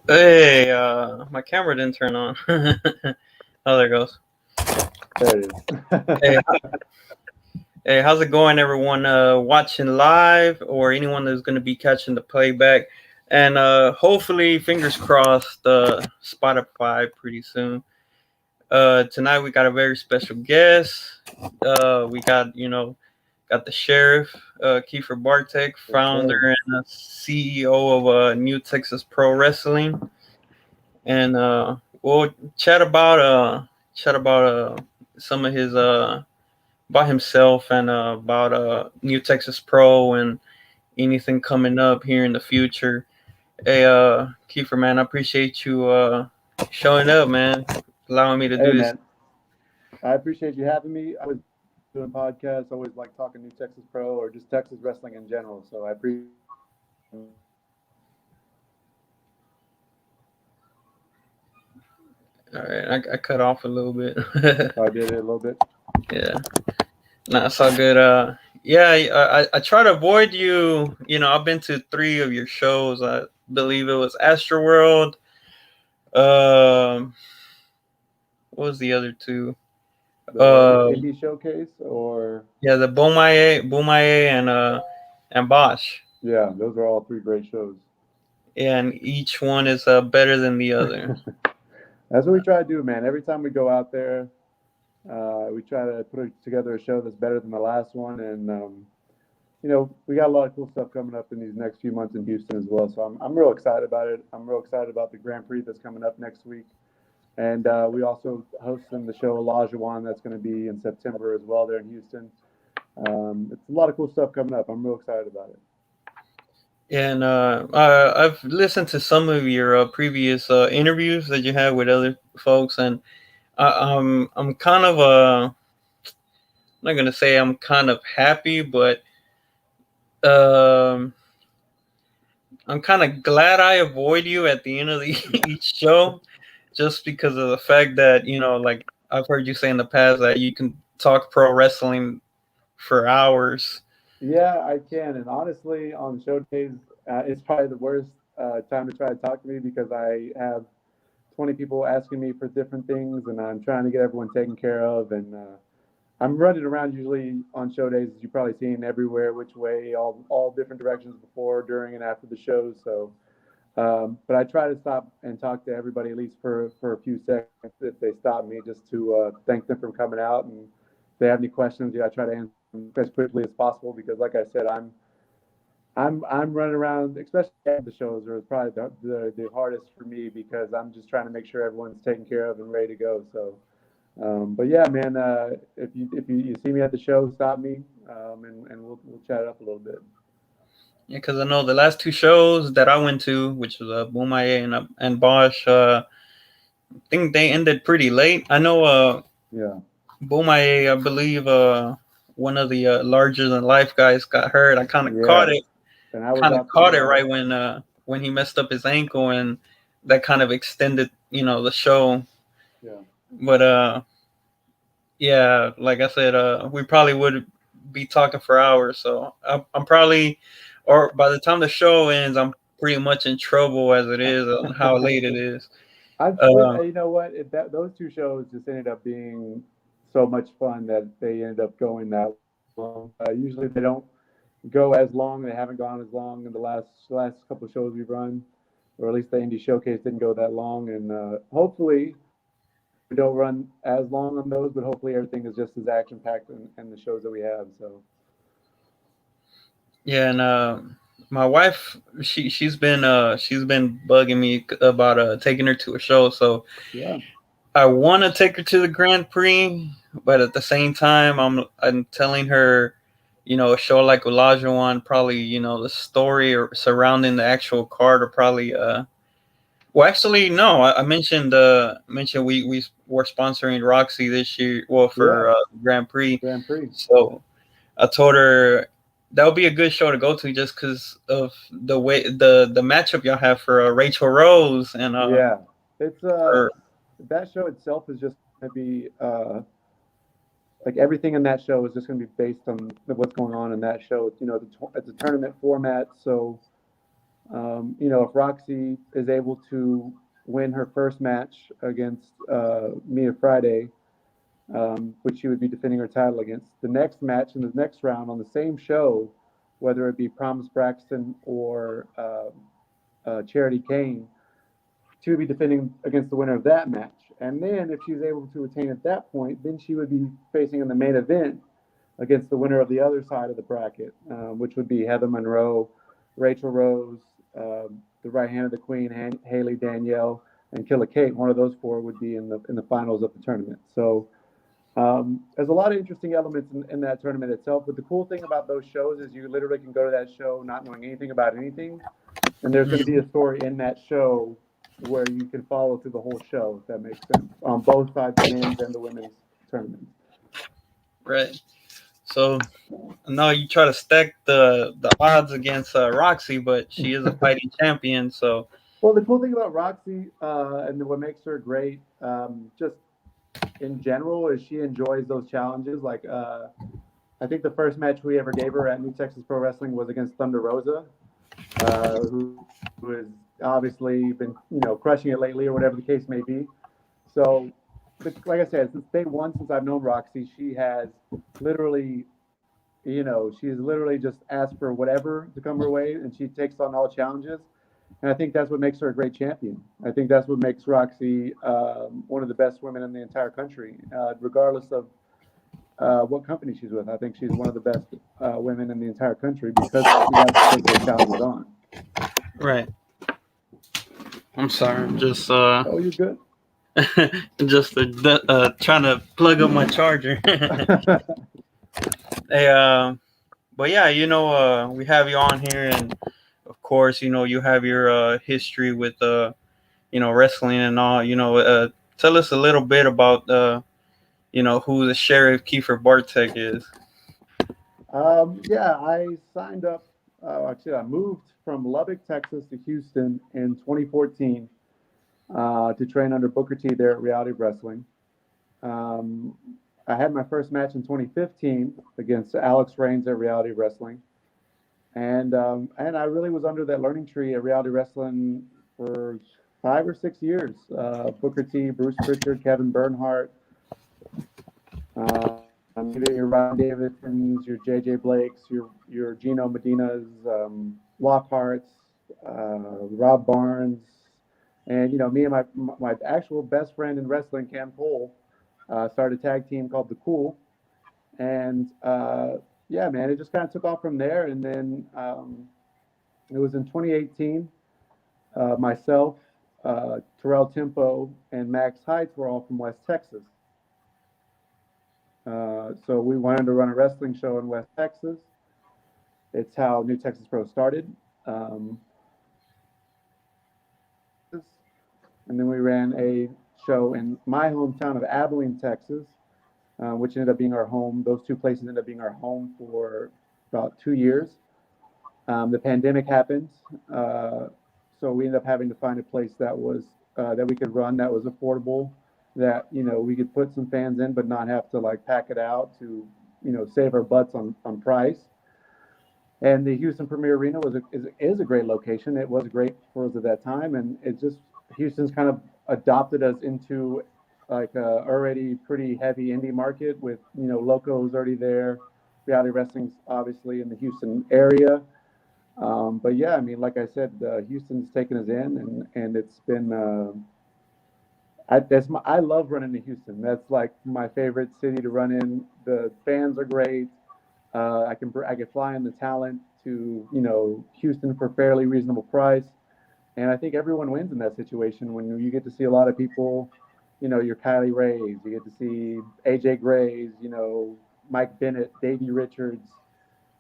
Hey, my camera didn't turn on. Oh, there it goes. There it is. Hey, hey, how's it going, everyone? Watching live or anyone that's going to be catching the playback, and hopefully, fingers crossed, Spotify pretty soon. Tonight we got a very special guest. We got got the sheriff, Kiefer Bartek, Yes, founder sir. and CEO of New Texas Pro Wrestling, and we'll chat about some of his about himself and about New Texas Pro and anything coming up here in the future. Hey, Kiefer, man, I appreciate you showing up, man, allowing me to Hey, do this. man. I appreciate you having me. I was doing podcasts, always like talking New Texas Pro or just Texas wrestling in general. So I appreciate. All right, I cut off a little bit. I did it a little bit. Yeah, no, it's all good. Yeah, I try to avoid you. You know, I've been to three of your shows. I believe it was Astroworld. Um, what was the other two? The Um, indie showcase, or yeah, the Bomaye, and Bosch. yeah, those are all three great shows. Yeah, and each one is better than the other. That's what we try to do, man. Every time we go out there, we try to put together a show that's better than the last one, and we got a lot of cool stuff coming up in these next few months in Houston as well. So I'm real excited about it. I'm real excited about the Grand Prix that's coming up next week. And we also hosting the show Olajuwon that's going to be in September as well there in Houston. It's a lot of cool stuff coming up. I'm real excited about it. And I've listened to some of your previous interviews that you had with other folks, and I'm kind of I'm not gonna say I'm kind of happy, but um, I'm kind of glad I avoid you at the end of the each show, just because of the fact that like I've heard you say in the past that you can talk pro wrestling for hours. Yeah, I can. And honestly, on show days, it's probably the worst time to try to talk to me because I have 20 people asking me for different things and I'm trying to get everyone taken care of. And I'm running around usually on show days, as you've probably seen everywhere, which way, all different directions before, during, and after the shows. So, but I try to stop and talk to everybody at least for a few seconds if they stop me, just to thank them for coming out. And if they have any questions, I try to answer them as quickly as possible because, like I said, I'm running around, especially after the shows, are probably the hardest for me because I'm just trying to make sure everyone's taken care of and ready to go. So. But yeah, man, if you see me at the show, stop me, and we'll chat it up a little bit. Yeah, because I know the last two shows that I went to, which was Boomaye and Bosch, I think they ended pretty late. I know Yeah, Boomaye, I believe one of the larger than life guys got hurt. I yeah, and I was kind of out caught it there. right when he messed up his ankle, and that kind of extended the show. Yeah, But yeah, like I said, we probably would be talking for hours. So I'm probably, or by the time the show ends, I'm pretty much in trouble as it is on how late it is. you know what? Those two shows just ended up being so much fun that they ended up going that long. Usually they don't go as long. They haven't gone as long in the last couple of shows we've run, or at least the indie showcase didn't go that long. And hopefully we don't run as long on those, but hopefully everything is just as action packed in the shows that we have. So Yeah, and my wife, she's been bugging me about taking her to a show. So yeah, I want to take her to the Grand Prix, but at the same time, I'm telling her, a show like Olajuwon, probably the story or surrounding the actual card, or probably Well, actually, no. I mentioned we were sponsoring Roxy this year. Well, yeah, for Grand Prix, Grand Prix. so I told her that would be a good show to go to just because of the way the matchup y'all have for Rachel Rose and Yeah, it's for that show itself is just going to be like everything in that show is just going to be based on what's going on in that show. It's, it's a tournament format, so If Roxy is able to win her first match against Mia Friday, which she would be defending her title against, the next match in the next round on the same show, whether it be Promise Braxton or Charity Kane, she would be defending against the winner of that match. And then if she's able to retain at that point, then she would be facing in the main event against the winner of the other side of the bracket, which would be Heather Monroe, Rachel Rose, the right hand of the Queen, Haley Danielle, and Killer Kate. One of those four would be in the finals of the tournament. So there's a lot of interesting elements in that tournament itself. But the cool thing about those shows is you literally can go to that show not knowing anything about anything, and there's going to be a story in that show where you can follow through the whole show, if that makes sense, on both sides, the men's and the women's tournament. Right. So no, you try to stack the odds against Roxy, but she is a fighting champion. So Well, the cool thing about Roxy and what makes her great, just in general, is she enjoys those challenges. Like, I think the first match we ever gave her at New Texas Pro Wrestling was against Thunder Rosa, who has obviously been, crushing it lately, or whatever the case may be. So, like I said, since day one, since I've known Roxy, she has literally, she's literally just asked for whatever to come her way, and she takes on all challenges. And I think that's what makes her a great champion. I think that's what makes Roxy one of the best women in the entire country, regardless of what company she's with. I think she's one of the best women in the entire country because she likes to take those challenges on. right. I'm sorry. I'm just Oh, you're good. just trying to plug up my charger. Hey, but yeah, we have you on here, and of course, you have your history with wrestling and all. Tell us a little bit about who the Sheriff Kiefer Bartek is. Yeah, I signed up. Actually, I moved from Lubbock, Texas to Houston in 2014 to train under Booker T there at Reality Wrestling. Um, I had my first match in 2015 against Alex Reigns at Reality Wrestling, and I really was under that learning tree at Reality Wrestling for 5 or 6 years. Booker T, Bruce Pritchard, Kevin Bernhardt, your Ryan Davidsons, your JJ Blakes, your Gino Medinas, Lockhart's, Rob Barnes, and me and my actual best friend in wrestling, Cam Cole, started a tag team called The Cool, and yeah, man, it just kind of took off from there. And then it was in 2018. Myself, Terrell Tempo, and Max Heights were all from West Texas. So we wanted to run a wrestling show in West Texas. It's how New Texas Pro started. And then we ran a show in my hometown of Abilene, Texas, which ended up being our home. Those two places ended up being our home for about 2 years. The pandemic happened, so we ended up having to find a place that we could run, that was affordable, that we could put some fans in, but not have to like pack it out to save our butts on price. And the Houston Premier Arena is a great location. It was great for us at that time, and it just Houston's kind of adopted us into like a already pretty heavy indie market with locos already there. Reality wrestling's obviously in the Houston area. But yeah, I mean, like I said, Houston's taken us in, and it's been. I love running to Houston. That's like my favorite city to run in. The fans are great. I can fly in the talent to Houston for fairly reasonable price, and I think everyone wins in that situation when you get to see a lot of people. Your Kylie Rays, you get to see AJ Grays, Mike Bennett, Davey Richards,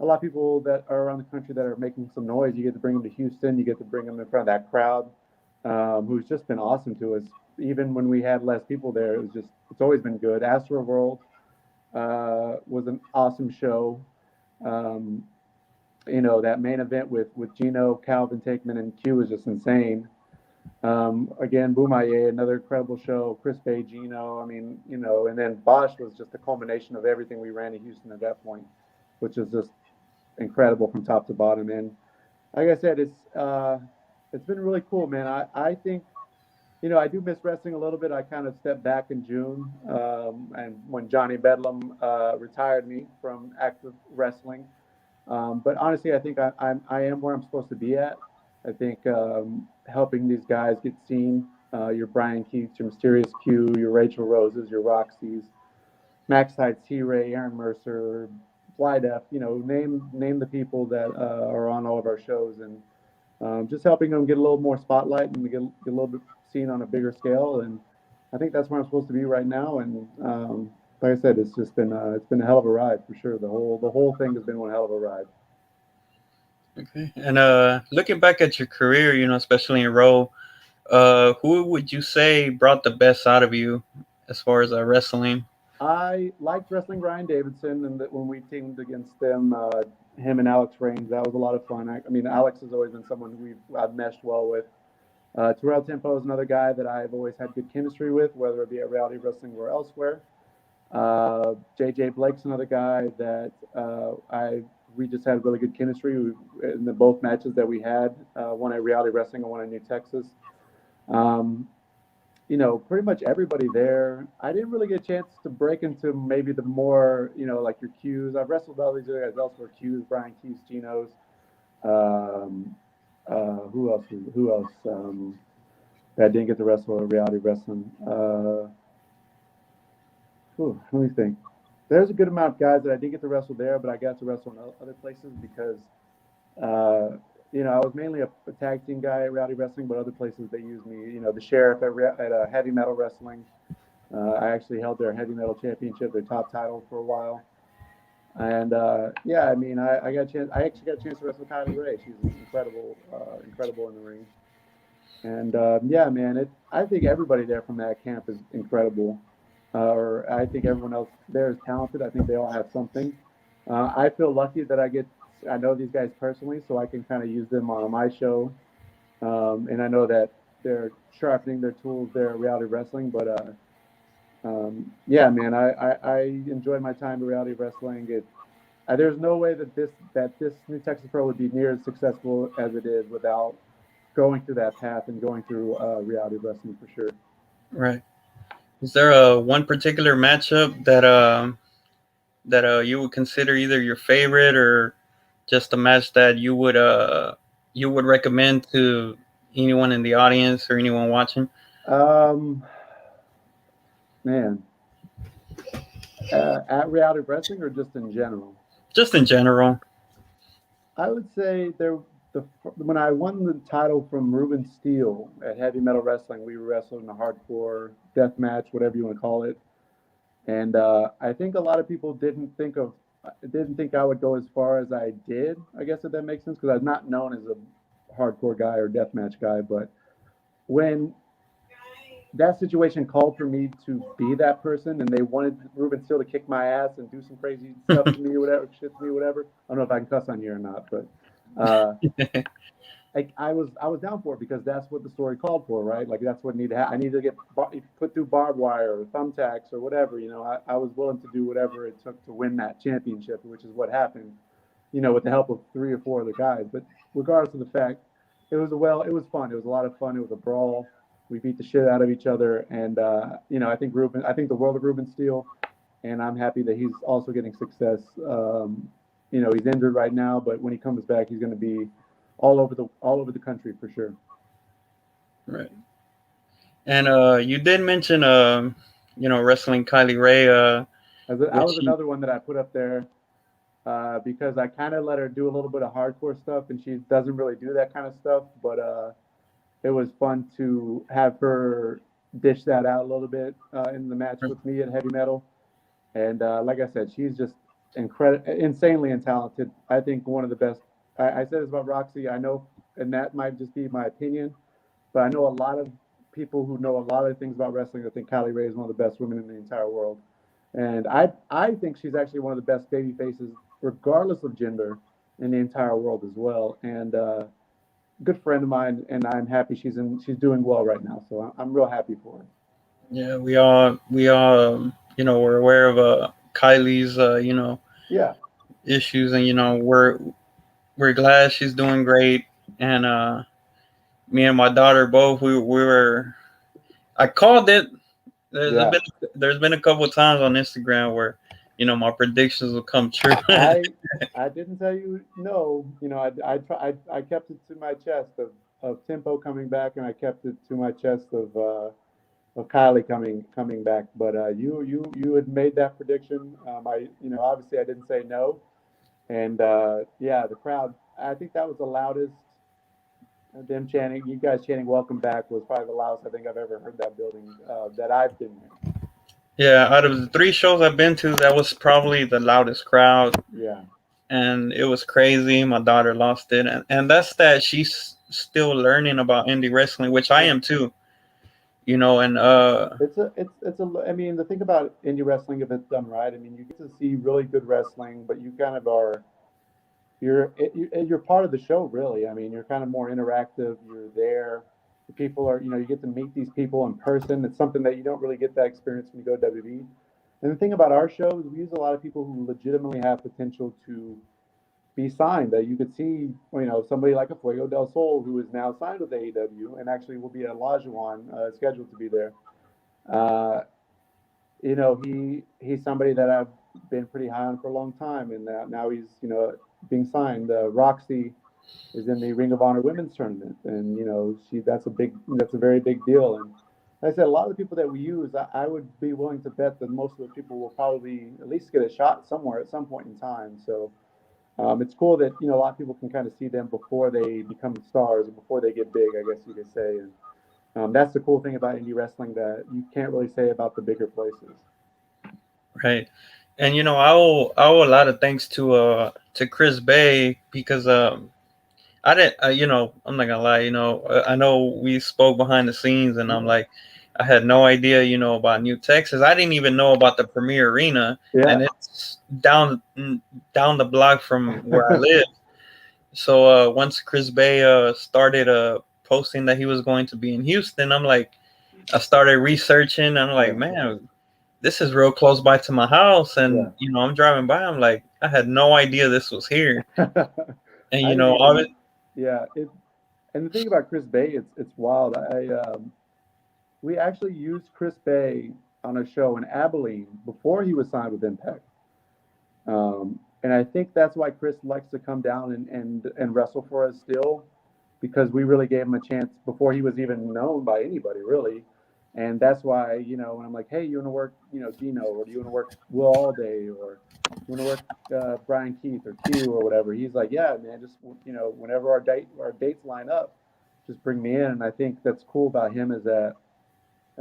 a lot of people that are around the country that are making some noise. You get to bring them to Houston. You get to bring them in front of that crowd, who's just been awesome to us. Even when we had less people there, it's always been good. Astro World was an awesome show. Um, that main event with Gino, Calvin Takeman, and Q was just insane. Again, Boomaye, another incredible show. Chris Bay, Gino. I mean, and then Bosch was just the culmination of everything we ran in Houston at that point, which is just incredible from top to bottom. And like I said, it's been really cool, man. I think I do miss wrestling a little bit. I kind of stepped back in June, and when Johnny Bedlam retired me from active wrestling. But honestly, I think I am where I'm supposed to be at. I think helping these guys get seen, your Brian Keats, your Mysterious Q, your Rachel Roses, your Roxys, Max Tide, T-Ray, Aaron Mercer, Fly Def, name the people that are on all of our shows, and just helping them get a little more spotlight and get a little bit seen on a bigger scale. And I think that's where I'm supposed to be right now. And like I said, it's been a hell of a ride for sure. The whole thing has been one hell of a ride. Okay. And looking back at your career, especially in Raw, who would you say brought the best out of you as far as wrestling? I liked wrestling Ryan Davidson, and that when we teamed against them, him and Alex Reigns, that was a lot of fun. I mean, Alex has always been someone who I've meshed well with. Terrell Tempo is another guy that I've always had good chemistry with, whether it be at reality wrestling or elsewhere. JJ Blake's another guy that I we just had really good chemistry in the both matches that we had, one at reality wrestling and one at New Texas. Um, Pretty much everybody there. I didn't really get a chance to break into maybe the more, like your Qs. I've wrestled all these other guys elsewhere, Qs, Brian Keys, Geno's. Um, who else? Who else? That I didn't get to wrestle at reality wrestling. Let me think. There's a good amount of guys that I didn't get to wrestle there, but I got to wrestle in other places because uh, I was mainly a tag team guy at Rowdy Wrestling, but other places they used me. The Sheriff at Heavy Metal Wrestling. I actually held their Heavy Metal Championship, their top title for a while. And yeah, I mean, I got a chance. I actually got a chance to wrestle Kylie Ray. She's incredible, incredible in the ring. And yeah, man, I think everybody there from that camp is incredible. Or I think everyone else there is talented. I think they all have something. I feel lucky that I know these guys personally, so I can kind of use them on my show. And I know that they're sharpening their tools there at reality wrestling. But yeah, man, I enjoyed my time at reality wrestling. There's no way that this New Texas Pro would be near as successful as it is without going through that path and going through reality wrestling for sure. Right. Is there a one particular matchup that you would consider either your favorite or just a match that you would recommend to anyone in the audience or anyone watching? Um, Man, at reality wrestling or just in general? Just in general. I would say when I won the title from Ruben Steele at Heavy Metal Wrestling, we wrestled in a hardcore death match, whatever you want to call it. And I think a lot of people didn't think I would go as far as I did. I guess if that makes sense, because I'm not known as a hardcore guy or deathmatch guy. But when that situation called for me to be that person, and they wanted Ruben Steele to kick my ass and do some crazy stuff to me or whatever, shit to me, whatever. I don't know if I can cuss on here or not, but uh, I was down for it because that's what the story called for, right? Like that's what needed. I needed to get put through barbed wire or thumbtacks or whatever. I was willing to do whatever it took to win that championship, which is what happened. With the help of 3 or 4 other guys. But regardless of the fact, it was fun. It was a lot of fun. It was a brawl. We beat the shit out of each other, and I think the world of Ruben Steele, and I'm happy that he's also getting success. He's injured right now, but when he comes back, he's going to be all over the country for sure. Right. And you did mention wrestling Kylie Ray. I Which was another one that I put up there because I kind of let her do a little bit of hardcore stuff, and she doesn't really do that kind of stuff. But it was fun to have her dish that out a little bit in the match with me at Heavy Metal. And like I said, she's just insanely talented. I think one of the best. I said this about Roxy. I know, and that might just be my opinion, but I know a lot of people who know a lot of things about wrestling that think Kylie Ray is one of the best women in the entire world. And I think she's actually one of the best baby faces, regardless of gender, in the entire world as well. And good friend of mine, and I'm happy she's doing well right now. So I'm real happy for her. Yeah, we all we're aware of Kylie's Yeah, issues, and we're glad she's doing great. And me and my daughter both, we were. I called it. Yeah. There's been a couple of times on Instagram where, my predictions will come true. I didn't tell you no. I kept it to my chest of Tempo coming back, and I kept it to my chest of Kylie coming back. But you had made that prediction. Obviously I didn't say no, and yeah, the crowd. I think that was the loudest. Them chanting, you guys chanting "Welcome Back" was probably the loudest I think I've ever heard that building that I've been there. Yeah, out of the 3 shows I've been to, that was probably the loudest crowd, Yeah. and it was crazy. My daughter lost it, and that's that she's still learning about indie wrestling, which I am too. And I mean, the thing about indie wrestling, if it's done right, I mean, you get to see really good wrestling, but you kind of are you're part of the show, really. I mean, you're kind of more interactive. You're there. The people are, you get to meet these people in person. It's something that you don't really get that experience when you go to WWE. And the thing about our show is we use a lot of people who legitimately have potential to be signed. That you could see, somebody like a Fuego del Sol who is now signed with AEW and actually will be at Lajuan, scheduled to be there. Uh, he's somebody that I've been pretty high on for a long time, and now he's being signed. Roxy is in the Ring of Honor Women's Tournament, and that's a very big deal. And like I said, a lot of the people that we use, I would be willing to bet that most of those people will probably at least get a shot somewhere at some point in time. So it's cool that a lot of people can kind of see them before they become stars and before they get big, I guess you could say. And that's the cool thing about indie wrestling that you can't really say about the bigger places. right. And I owe a lot of thanks to Chris Bay because I didn't, I'm not gonna lie, I know we spoke behind the scenes, and I'm like, I had no idea, about New Texas. I didn't even know about the Premier Arena, Yeah. and it's down the block from where I live. So once Chris Bay started posting that he was going to be in Houston, I'm like, I started researching. I'm like, Yeah. man, this is real close by to my house, and Yeah. I'm driving by. I'm like, I had no idea this was here, and I didn't all of even. it. Yeah. And the thing about Chris Bay, it's wild. We actually used Chris Bay on a show in Abilene before he was signed with Impact. And I think that's why Chris likes to come down and wrestle for us still, because we really gave him a chance before he was even known by anybody, really. And that's why, when I'm like, hey, you want to work, Dino, or do you want to work Will All Day, or you want to work Brian Keith or Q or whatever, he's like, yeah, man, just, whenever our dates line up, just bring me in. And I think that's cool about him is that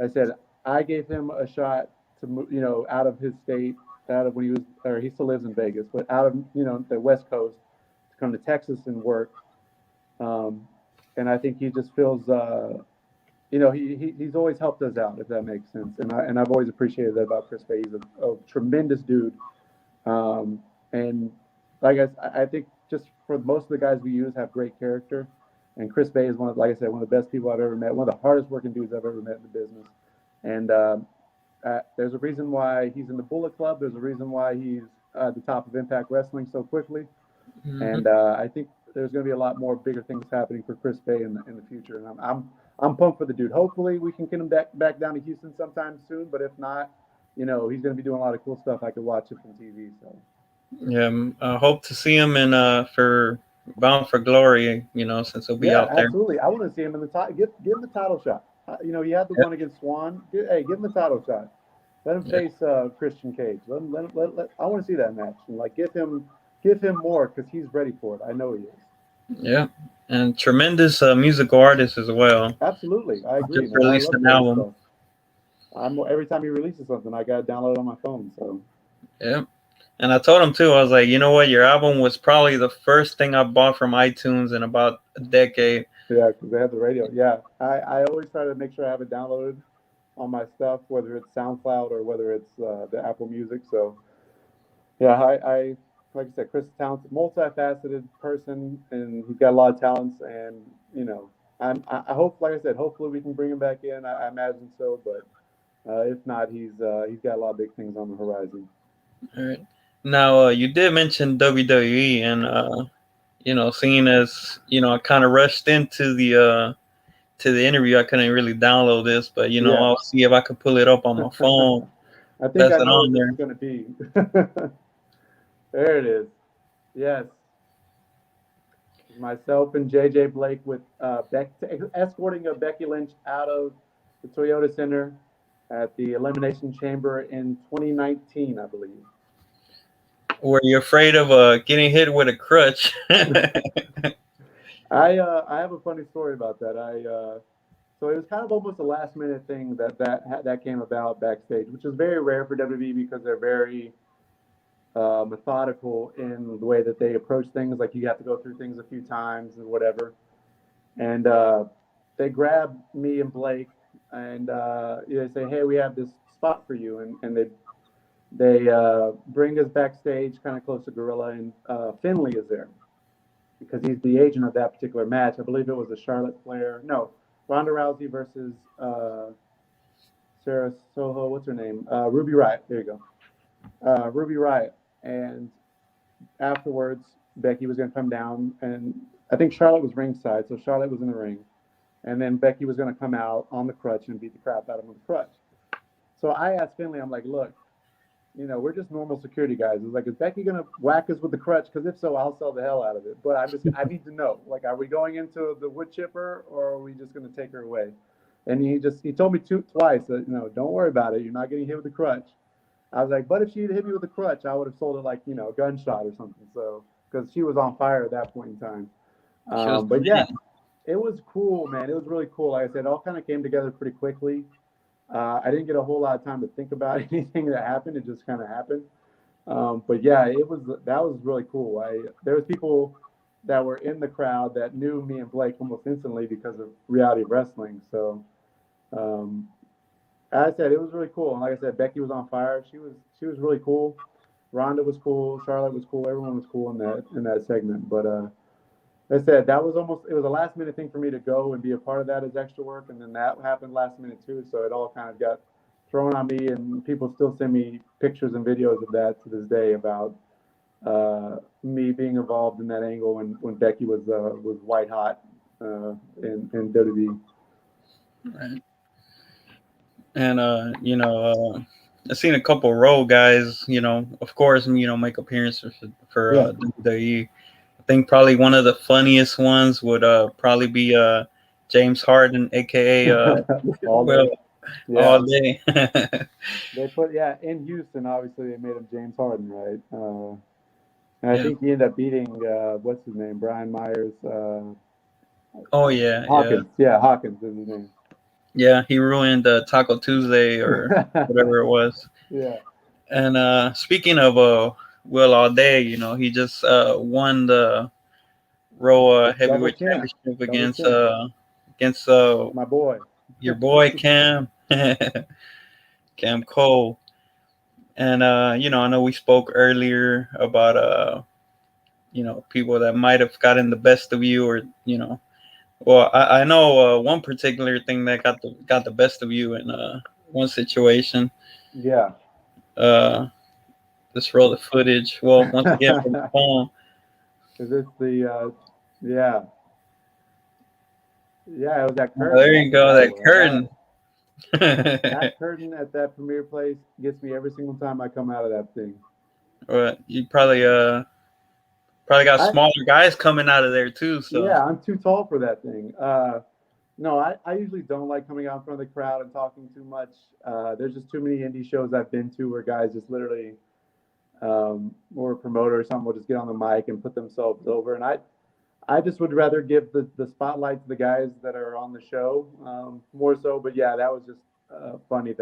I said I gave him a shot to move, out of his state, out of when he was, or he still lives in Vegas, but out of the West Coast to come to Texas and work. Um, and I think he just feels, he's always helped us out, if that makes sense. And I've always appreciated that about Chris Bay. He's a tremendous dude. And like I think just for most of the guys we use have great character. And Chris Bay is like I said, one of the best people I've ever met, one of the hardest working dudes I've ever met in the business. And there's a reason why he's in the Bullet Club. There's a reason why he's at the top of Impact Wrestling so quickly. Mm-hmm. And I think there's going to be a lot more bigger things happening for Chris Bay in the future. And I'm pumped for the dude. Hopefully we can get him back down to Houston sometime soon. But if not, he's going to be doing a lot of cool stuff. I could watch it from TV. So yeah, I hope to see him in for Bound for Glory. Since he'll be yeah, out there. absolutely. I want to see him in the title. Give him the title shot. He had the one against Swan. Hey, give him the title shot. Let him face Christian Cage. I want to see that match and give him more because he's ready for it. I know he is. Yeah, and tremendous musical artist as well. Absolutely, I agree, Just man. I released love an Cage album. stuff. Every time he releases something, I got to download it on my phone. So yeah, and I told him too. I was like, you know what, your album was probably the first thing I bought from iTunes in about a decade. Yeah, because they have the radio. Yeah, I always try to make sure I have it downloaded on my stuff, whether it's SoundCloud or whether it's the Apple Music. So yeah, I like I said, Chris is talented, multifaceted person, and he's got a lot of talents. And I hope, like I said, hopefully we can bring him back in. I imagine so, but if not, he's got a lot of big things on the horizon. All right. Now you did mention WWE, and seeing as I kind of rushed into the to the interview, I couldn't really download this, but I'll see if I can pull it up on my phone. I think Pass I it know on what this there. is going to be. There it is. Yes. Myself and JJ Blake with escorting a Becky Lynch out of the Toyota Center at the Elimination Chamber in 2019, I believe. Were you afraid of getting hit with a crutch? I have a funny story about that. So it was kind of almost a last minute thing that came about backstage, which is very rare for WWE because they're very methodical in the way that they approach things. Like you have to go through things a few times and whatever. And they grab me and Blake and they say, "Hey, we have this spot for you," and they bring us backstage, kind of close to Gorilla, and Finley is there because he's the agent of that particular match. I believe it was a Ronda Rousey versus Sarah Soho. What's her name? Ruby Riott. There you go. Ruby Riott. And afterwards, Becky was going to come down, and I think Charlotte was ringside, so Charlotte was in the ring. And then Becky was going to come out on the crutch and beat the crap out of him with the crutch. So I asked Finley, I'm like, look, we're just normal security guys. It's like, is Becky going to whack us with the crutch? Because if so, I'll sell the hell out of it. But I need to know, like, are we going into the wood chipper or are we just going to take her away? And he told me twice that, don't worry about it. You're not getting hit with the crutch. I was like, but if she had hit me with a crutch, I would have sold it like, a gunshot or something. So, because she was on fire at that point in time. But yeah, it was cool, man. It was really cool. Like I said, it all kind of came together pretty quickly. I didn't get a whole lot of time to think about anything that happened. It just kind of happened. But yeah, that was really cool. There was people that were in the crowd that knew me and Blake almost instantly because of Reality of Wrestling. So, as I said, it was really cool. And like I said, Becky was on fire. She was really cool. Ronda was cool. Charlotte was cool. Everyone was cool in that segment. But like I said, it was a last minute thing for me to go and be a part of that as extra work. And then that happened last minute too. So it all kind of got thrown on me, and people still send me pictures and videos of that to this day about me being involved in that angle when Becky was white hot in WWE. Right. And I've seen a couple Raw guys, of course, make appearances for WWE. I think probably one of the funniest ones would probably be James Harden, aka all day. They put in Houston. Obviously, they made him James Harden, right? And I think he ended up beating what's his name, Brian Myers. Hawkins. Yeah, Hawkins is his name. Yeah, he ruined Taco Tuesday or whatever it was. Yeah. And speaking of Will All Day, he just won the Raw Heavyweight Championship against my boy, your boy Cam Cole. And I know we spoke earlier about people that might have gotten the best of you, or well, I know one particular thing that got the best of you in one situation. Yeah. Let's roll the footage. Well, once again from the phone. Is this the yeah. Yeah, it was that curtain. There you go, that curtain. That curtain at that premiere place gets me every single time I come out of that thing. But you probably got smaller guys coming out of there too. So yeah, I'm too tall for that thing. No, I usually don't like coming out in front of the crowd and talking too much. There's just too many indie shows I've been to where guys just literally, or a promoter or something will just get on the mic and put themselves over. And I just would rather give the spotlight to the guys that are on the show more so. But yeah, that was just funny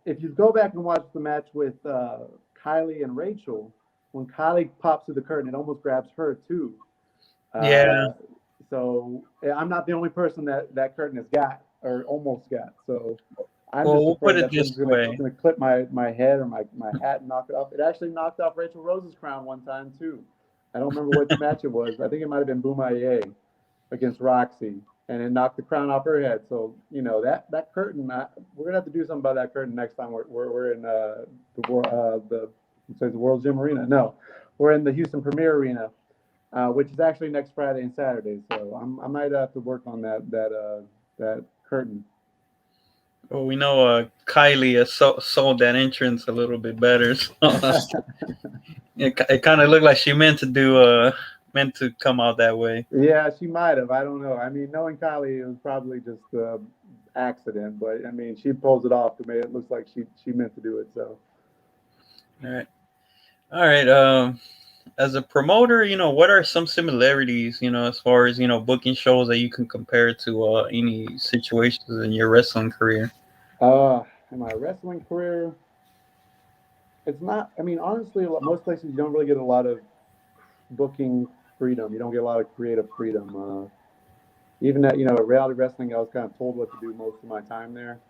if you go back and watch the match with Kylie and Rachel, when Kylie pops through the curtain, it almost grabs her too. Yeah. So I'm not the only person that curtain has got or almost got. So I'm we'll put it this way. It's going to clip my head or my hat and knock it off. It actually knocked off Rachel Rose's crown one time too. I don't remember what match it was. I think it might have been Boom-Aye against Roxy, and it knocked the crown off her head. So that curtain, we're gonna have to do something about that curtain next time we're in the World Gym Arena. No, we're in the Houston Premier Arena. which is actually next Friday and Saturday. So I might have to work on that curtain. Well, we know Kylie has sold that entrance a little bit better. So it kind of looked like she meant to come out that way. Yeah, she might have. I don't know. I mean, knowing Kylie, it was probably just accident. But I mean, she pulls it off to me. It looks like she meant to do it. So. All right, all right. As a promoter, what are some similarities, as far as booking shows that you can compare to any situations in your wrestling career? In my wrestling career, it's not. I mean, honestly, most places you don't really get a lot of booking freedom. You don't get a lot of creative freedom. Even at reality wrestling, I was kind of told what to do most of my time there,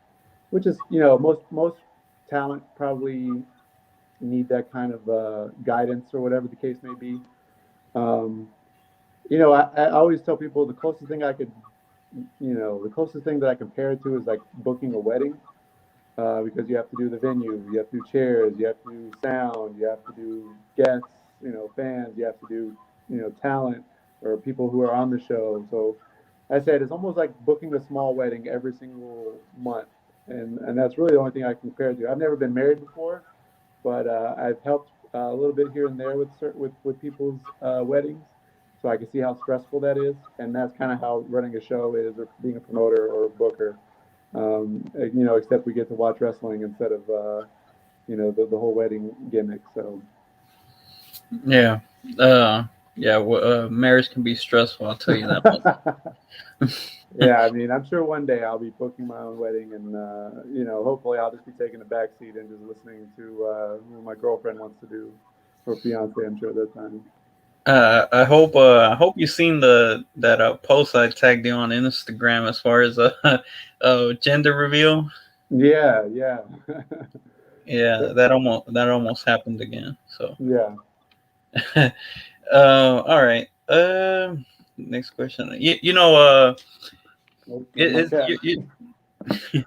which is most talent probably need that kind of guidance or whatever the case may be. Um, I always tell people the closest thing that I compare it to is like booking a wedding. Because you have to do the venue, you have to do chairs, you have to do sound, you have to do guests, fans, you have to do, talent or people who are on the show. So I said it's almost like booking a small wedding every single month, and that's really the only thing I can compare it to. I've never been married before, but I've helped a little bit here and there with with people's weddings, so I can see how stressful that is, and that's kind of how running a show is, or being a promoter or a booker. Except we get to watch wrestling instead of the whole wedding gimmick. So Yeah, yeah. Marriage can be stressful. I'll tell you that yeah, I mean, I'm sure one day I'll be booking my own wedding, and hopefully I'll just be taking a back seat and just listening to what my girlfriend wants to do, or fiance. I'm sure at that time. I hope you've seen that post I tagged you on Instagram as far as gender reveal. Yeah, yeah, Yeah, that almost happened again. So, yeah. all right. Next question. Oh, there's it, my it, cat.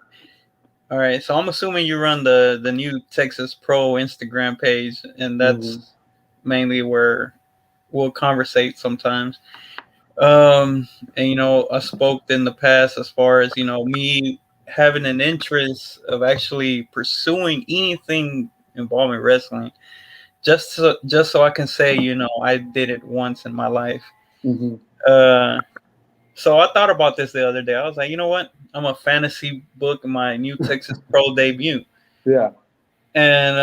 all right. So I'm assuming you run the new Texas Pro Instagram page, and Hmm. that's mainly where we'll conversate sometimes. And I spoke in the past as far as me having an interest of actually pursuing anything involving wrestling, just so I can say I did it once in my life. Hmm. Uh, so I thought about this the other day. I was like, you know what? I'm a fantasy book my new Texas Pro debut, Yeah, and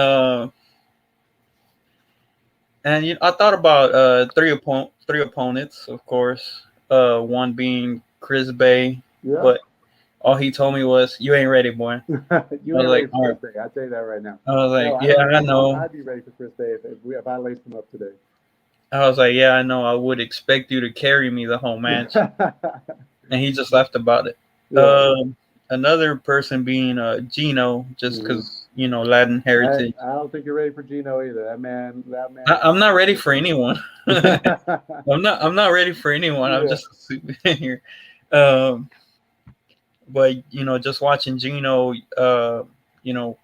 I thought about three opponents, of course. One being Chris Bay, yeah. but all he told me was, "You ain't ready, boy." I You was ain't like, ready for "All Chris right." Bay. I'll tell you that right now. I was No, like, I "Yeah, don't. I know." I'd be ready for Chris Bay if I laced him up today. I was like, "Yeah, I know. I would expect you to carry me the whole match," and he just laughed about it. Yeah. Um, Another person being Gino, just Hmm. because Latin heritage. I don't think you're ready for Gino either. That man I'm not ready for is. anyone. I'm not ready for anyone. I'm Yeah. just a souvenir. Um, but just watching Gino, you know,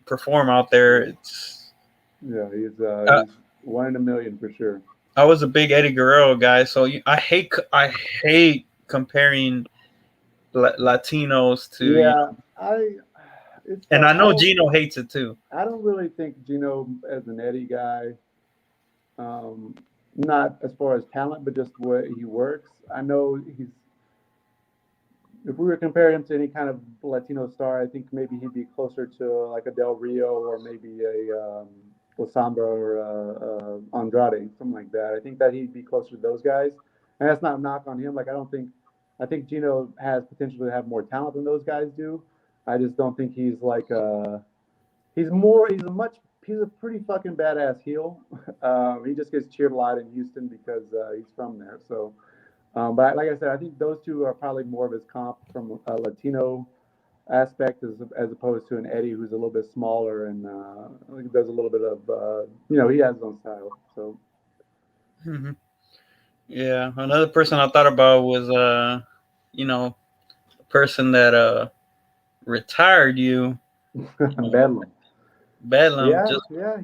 perform out there, it's. Yeah. Uh, He's one in a million for sure. I was a big Eddie Guerrero guy, so I hate comparing Latinos to Yeah. It's and tough. I know Gino hates it too. I don't really think Gino as an Eddie guy. Um, Not as far as talent, but just the way he works. I know he's if we were comparing him to any kind of Latino star, I think maybe he'd be closer to like a Del Rio or maybe a Samba or Andrade, something like that. I think that he'd be closer to those guys, and that's not a knock on him. Like I think Gino has potential to have more talent than those guys do. I just don't think he's like he's a pretty fucking badass heel. He just gets cheered a lot in Houston because he's from there. So but like I said, I think those two are probably more of his comp from a Latino aspect as opposed to an Eddie who's a little bit smaller and does a little bit of he has his own style. So Hmm. Yeah, another person I thought about was a person that retired you know Bedlam. Bedlam Yeah, just yeah.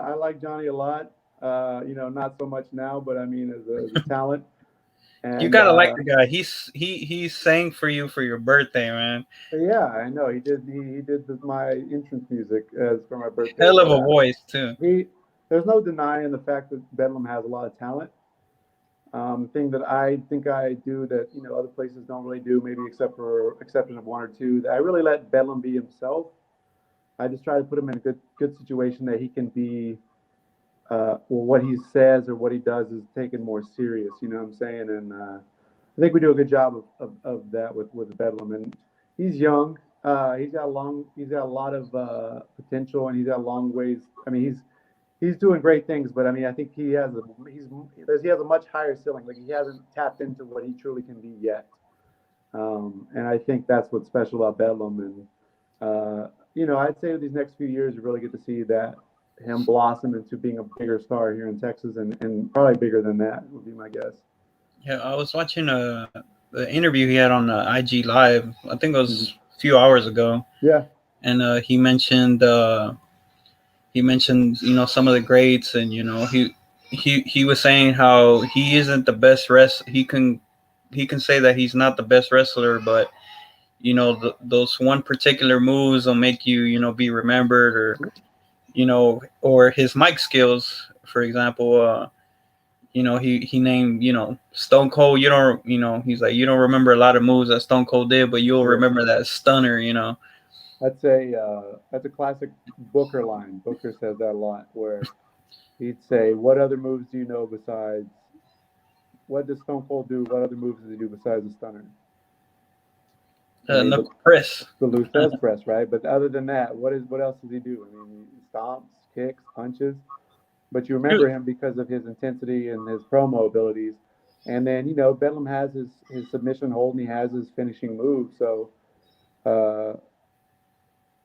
I like Johnny a lot. Not so much now, but I mean, as a talent. You And gotta like the guy. He sang for you for your birthday, man. yeah, I know he did. He did my entrance music as for my birthday. Hell of But a voice too. he there's no denying the fact that Bedlam has a lot of talent. The thing that I think I do that other places don't really do, maybe except for exception of one or two, that I really let Bedlam be himself. I just try to put him in a good situation that he can be. What he says or what he does is taken more serious. You know what I'm saying? And I think we do a good job of that with Bedlam. And he's young. He's got a lot of potential, and he's got a long ways. I mean, he's doing great things, but I mean, I think he has a much higher ceiling. Like he hasn't tapped into what he truly can be yet. And I think that's what's special about Bedlam. And I'd say these next few years, you really get to see that him blossom into being a bigger star here in Texas, and probably bigger than that would be my guess. Yeah, I was watching the interview he had on IG Live. I think it was Mm-hmm. a few hours ago, Yeah. and he mentioned some of the greats, and he was saying how he isn't the best he can say that he's not the best wrestler, but those one particular moves will make be remembered, or or his mic skills, for example. He named Stone Cold. You don't he's like, you don't remember a lot of moves that Stone Cold did, but you'll Yeah. remember that stunner. That's a classic Booker line. Booker says that a lot, where he'd say, "What other moves do you know besides what does Stone Cold do? What other moves does he do besides the stunner?" I mean, Knuckle press. the Lou Thesz press, right? But other than that, what else does he do? I mean, he stomps, kicks, punches. But you remember him because of his intensity and his promo abilities. And then Bedlam has his submission hold, and he has his finishing move. So uh,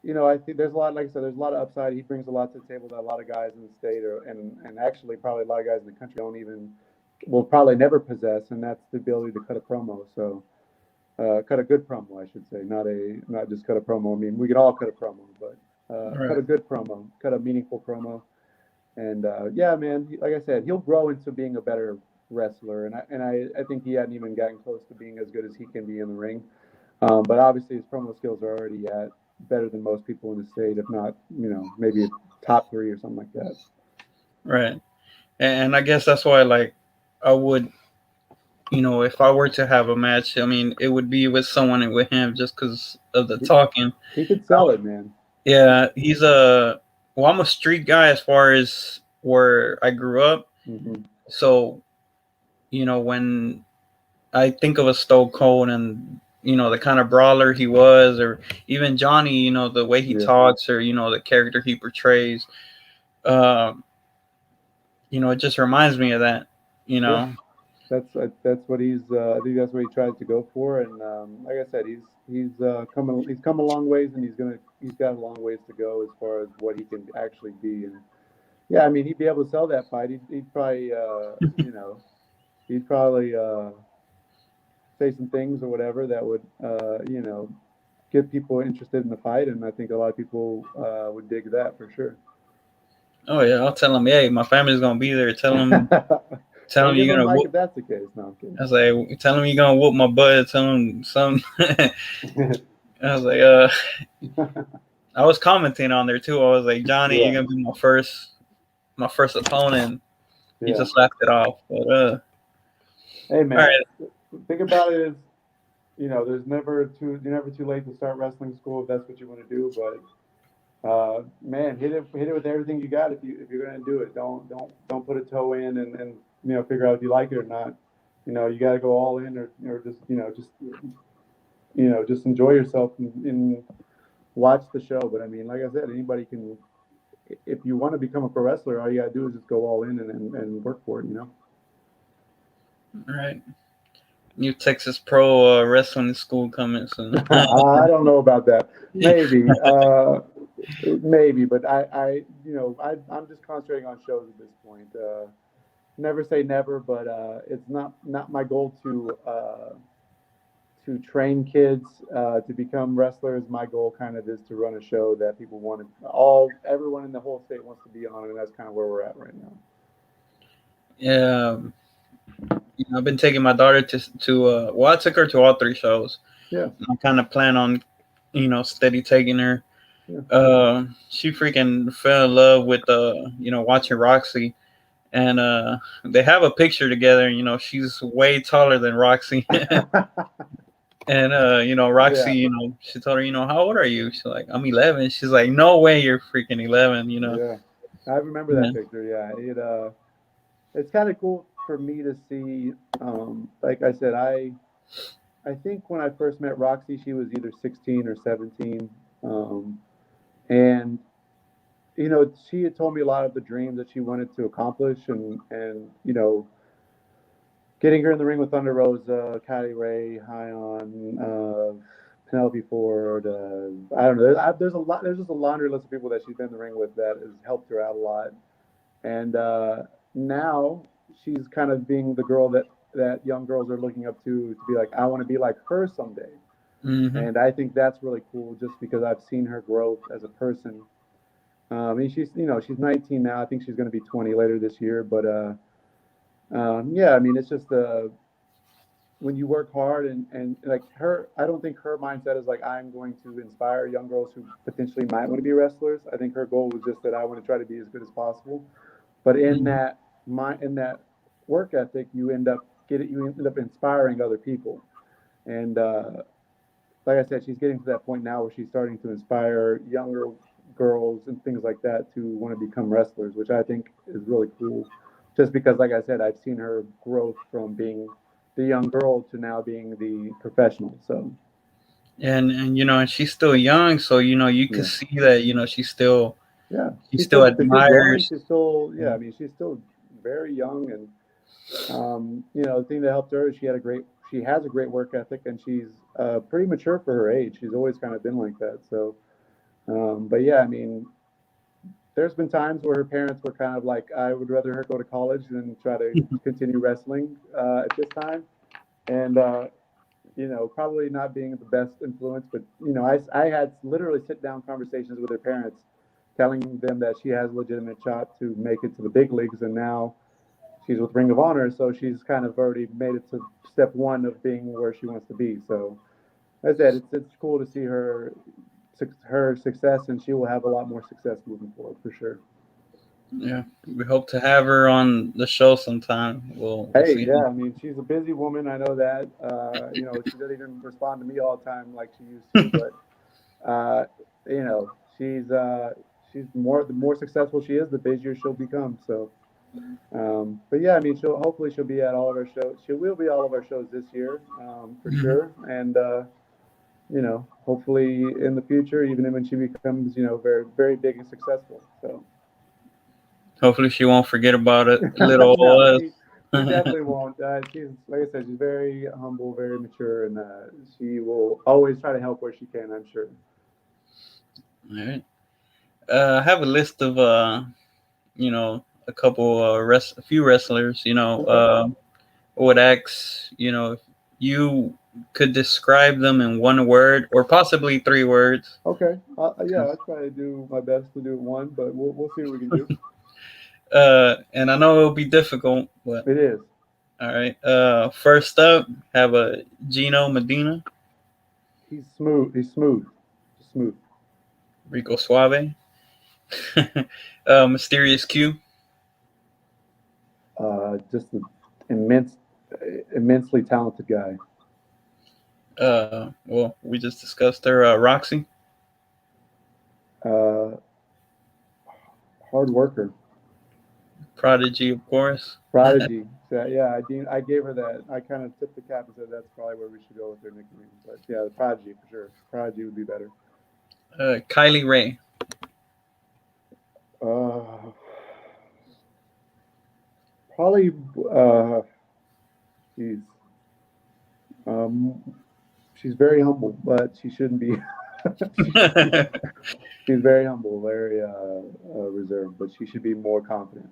I think there's a lot, like I said, there's a lot of upside. He brings a lot to the table that a lot of guys in the state and actually probably a lot of guys in the country don't even will probably never possess, and that's the ability to cut a promo. So cut a good promo, I should say, not just cut a promo. I mean, we can all cut a promo, but cut a Right. good promo, cut a meaningful promo. And yeah, man, like I said, he'll grow into being a better wrestler, and I think he hadn't even gotten close to being as good as he can be in the ring. But obviously, his promo skills are already at better than most people in the state, if not, maybe top three or something like that. Right. And I guess that's why, like, I would, if I were to have a match, I mean, it would be with someone and with him, just because of the He, talking. he could sell it, man. Yeah, I'm a street guy as far as where I grew up. Mm-hmm. So, when I think of a Stone Cold and, the kind of brawler he was, or even Johnny, the way he Yeah, talks, or, the character he portrays, um, it just reminds me of that, you yeah. know. That's what he's. I think that's what he tries to go for. And like I said, he's come a long ways, and he's got a long ways to go as far as what he can actually be. And yeah, I mean, he'd be able to sell that fight. He'd probably he'd probably say some things or whatever that would get people interested in the fight, and I think a lot of people would dig that for sure. Oh yeah, I'll tell him, hey, my family's gonna be there. Tell Don't him give you're him gonna Mike whoop. if that's the case. No, I'm kidding. I was like, tell him you're gonna whoop my butt. Tell him some. I was like, I was commenting on there too. I was like, Johnny, Yeah, you're gonna be my first opponent. He yeah. just laughed it off. But Hey all man, right, think about it as you're never too late to start wrestling school if that's what you want to do. But man, hit it with everything you got if you're gonna do it. Don't put a toe in and figure out if you like it or not. You got to go all in or just just enjoy yourself and watch the show. But I mean, like I said, anybody can. If you want to become a pro wrestler, all you got to do is just go all in and work for it. all right. New Texas Pro Wrestling School coming soon. I don't know about that. Maybe, maybe, but I'm just concentrating on shows at this point. Never say never, but it's not my goal to train kids to become wrestlers. My goal kind of is to run a show that people want to everyone in the whole state wants to be on, and that's kind of where we're at right now. Um, I've been taking my daughter to well, I took her to all three shows. Yeah, I kind of plan on, steady taking her. yeah. She freaking fell in love with watching Roxy, and they have a picture together. She's way taller than Roxy, and Roxy, Yeah, she told her, how old are you? She's like, I'm 11. She's like, no way, you're freaking 11. yeah. I remember Yeah. that picture. Yeah, it's kind of cool for me to see. Like I said, I think when I first met Roxy, she was either 16 or 17, and she had told me a lot of the dreams that she wanted to accomplish, and getting her in the ring with Thunder Rosa, Kylie Ray, Hyon, Penelope Ford. I don't know. There's a lot. There's just a laundry list of people that she's been in the ring with that has helped her out a lot. And now she's kind of being the girl that young girls are looking up to be like, I want to be like her someday. Hmm. And I think that's really cool, just because I've seen her growth as a person. I mean, she's 19 now. I think she's going to be 20 later this year. But yeah, I mean, it's just when you work hard and like her, I don't think her mindset is like, I'm going to inspire young girls who potentially might want to be wrestlers. I think her goal was just that I want to try to be as good as possible. But Hmm. in that work ethic, you end up inspiring other people. And like I said, she's getting to that point now where she's starting to inspire younger girls and things like that to want to become wrestlers, which I think is really cool. Just because, like I said, I've seen her growth from being the young girl to now being the professional. So And she's still young, so you could yeah, see that yeah, she still she's still growing. admires. She's still, yeah. I mean, she's still very young, and the thing that helped her is she has a great work ethic, and she's pretty mature for her age. She's always kind of been like that. So, but yeah, I mean, there's been times where her parents were kind of like, I would rather her go to college than try to continue wrestling at this time. And, probably not being the best influence, but, I had literally sit down conversations with her parents telling them that she has a legitimate shot to make it to the big leagues. And now she's with Ring of Honor. So she's kind of already made it to step one of being where she wants to be. So as I said, it's cool to see her success, and she will have a lot more success moving forward for sure. Yeah, we hope to have her on the show sometime. We'll Hey, see. yeah, I mean, she's a busy woman. I know that. She doesn't even respond to me all the time like she used to, but uh, you know, she's the more successful she is, the busier she'll become. So, but yeah, I mean, she'll be at all of our shows. She will be all of our shows this year, for Mhm. sure. And hopefully in the future, even when she becomes, very very big and successful. So. Hopefully, she won't forget about it. Little No, old she us. definitely won't. She's like I said, she's very humble, very mature, and she will always try to help where she can. I'm sure. All right. I have a list of a few wrestlers. Okay. I would ask, if you could describe them in one word or possibly three words. Okay. Yeah, I'll try to do my best to do one, but we'll see what we can do. And I know it'll be difficult, but It is. all right. First up, have a Gino Medina, He's smooth. He's smooth. Just smooth. Rico Suave, Mysterious Q. Just an immense, immensely talented guy. Well, we just discussed her. Roxy, Uh, hard worker. Prodigy, of course. Prodigy. So, yeah, I gave her that. I kind of tipped the cap and said that's probably where we should go with her nickname. But yeah, the Prodigy for sure. Prodigy would be better. Kylie Ray, Uh, Probably. Uh, she's um, she's very humble, but she shouldn't be. She's very humble, very reserved, but she should be more confident.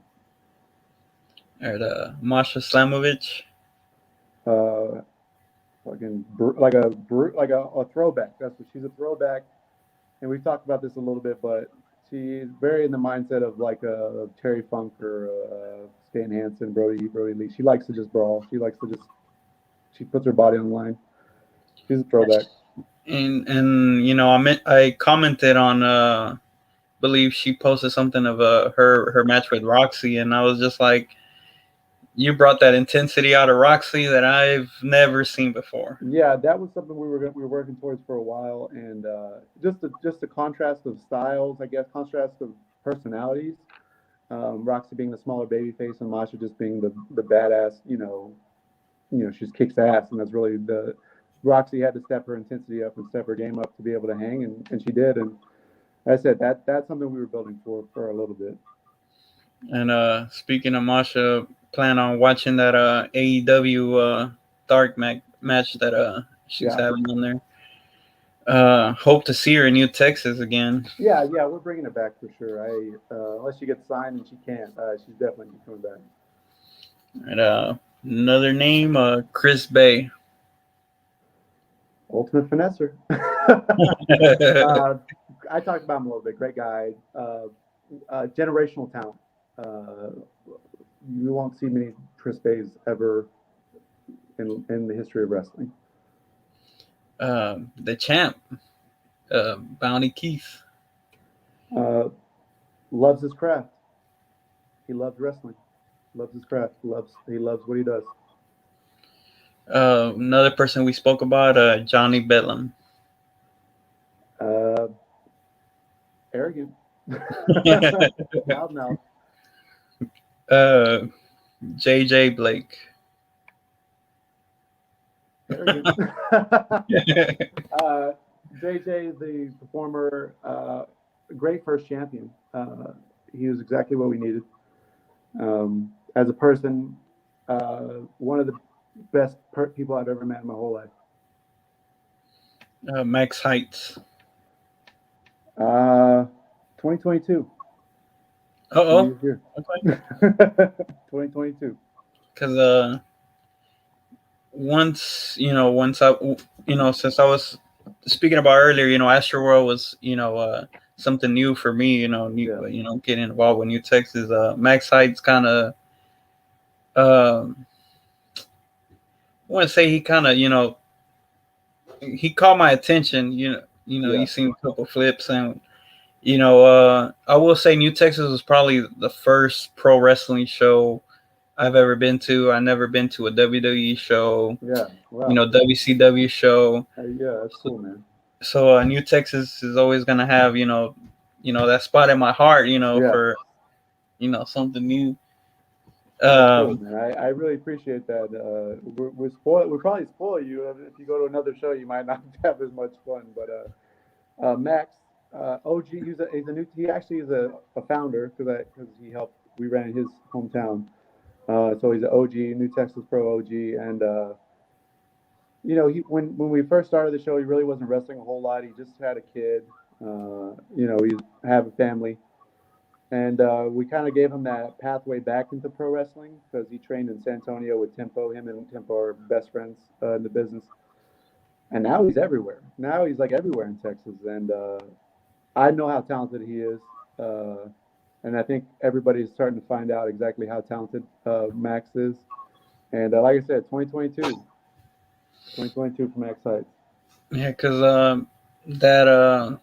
or Masha Slamovich. Uh, like a throwback. That's what she's a throwback, and we've talked about this a little bit, but she's very in the mindset of like a Terry Funk or Stan Hansen, Brody Lee. She likes to just brawl. She puts her body on the line. She's a throwback. And I commented on believe she posted something of her match with Roxy, and I was just like, you brought that intensity out of Roxy that I've never seen before. Yeah, that was something we were working towards for a while, and just the contrast of styles, I guess, contrast of personalities. Roxy being the smaller baby face, and Masha just being the badass. She's kicks ass, and that's really the Roxy had to step her intensity up and step her game up to be able to hang, and she did. And as I said, that's something we were building for a little bit. And speaking of Masha, plan on watching that AEW dark match that she's having on there. Hope to see her in New Texas again. Yeah, we're bringing it back for sure. Unless she gets signed and she can't, she's definitely coming back. And another name, Chris Bay. Ultimate finesser. I talked about him a little bit. Great guy. Generational talent. You won't see many Chris Bays ever in the history of wrestling. The champ, Bounty Keith. Loves his craft. He loves wrestling. Loves his craft. He loves what he does. Another person we spoke about, Johnny Bedlam. Arrogant. Loud mouth. JJ Blake. Arrogant. JJ, the performer, great first champion. He was exactly what we needed. As a person, one of the best people I've ever met in my whole life. Max Heights. 2022. Okay. 2022. Because once I, since I was speaking about earlier, Astro World was, something new for me, getting involved with New Texas. Max Heights kind of, I want to say he kind of, he caught my attention. You seen a couple flips, and I will say New Texas was probably the first pro wrestling show I've ever been to. I've never been to a WWE show. Yeah, wow. WCW show. Yeah, that's cool, man. So New Texas is always gonna have that spot in my heart, for something new. Cool, man. I really appreciate that. We're spoiled. We'll probably spoil you if you go to another show. You might not have as much fun. But Max, OG, he's a new. He actually is a founder because he helped. We ran in his hometown. So he's an OG, New Texas Pro OG, and when we first started the show, he really wasn't wrestling a whole lot. He just had a kid. He had a family. And we kind of gave him that pathway back into pro wrestling because he trained in San Antonio with Tempo. Him and Tempo are best friends in the business. And now he's everywhere. Now he's like everywhere in Texas. And I know how talented he is. And I think everybody's starting to find out exactly how talented Max is. And like I said, 2022 for Max Heights. Yeah, because that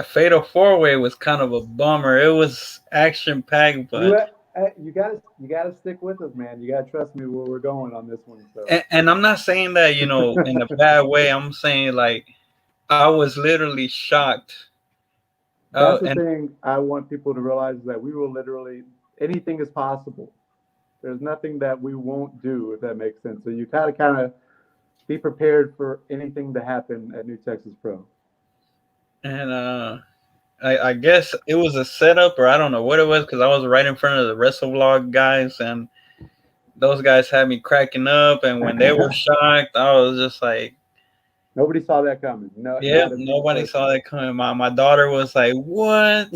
Fatal 4-Way was kind of a bummer. It was action packed, but you gotta stick with us, man. You gotta trust me where we're going on this one. So. And I'm not saying that in a bad way. I'm saying like I was literally shocked. That's the thing I want people to realize, that we will literally, anything is possible. There's nothing that we won't do, if that makes sense. So you gotta kind of be prepared for anything to happen at New Texas Pro. And I guess it was a setup, or I don't know what it was, because I was right in front of the WrestleVlog guys, and those guys had me cracking up. And when they were shocked, I was just like, nobody saw that coming. No, yeah, nobody saw that coming. My daughter was like, "What?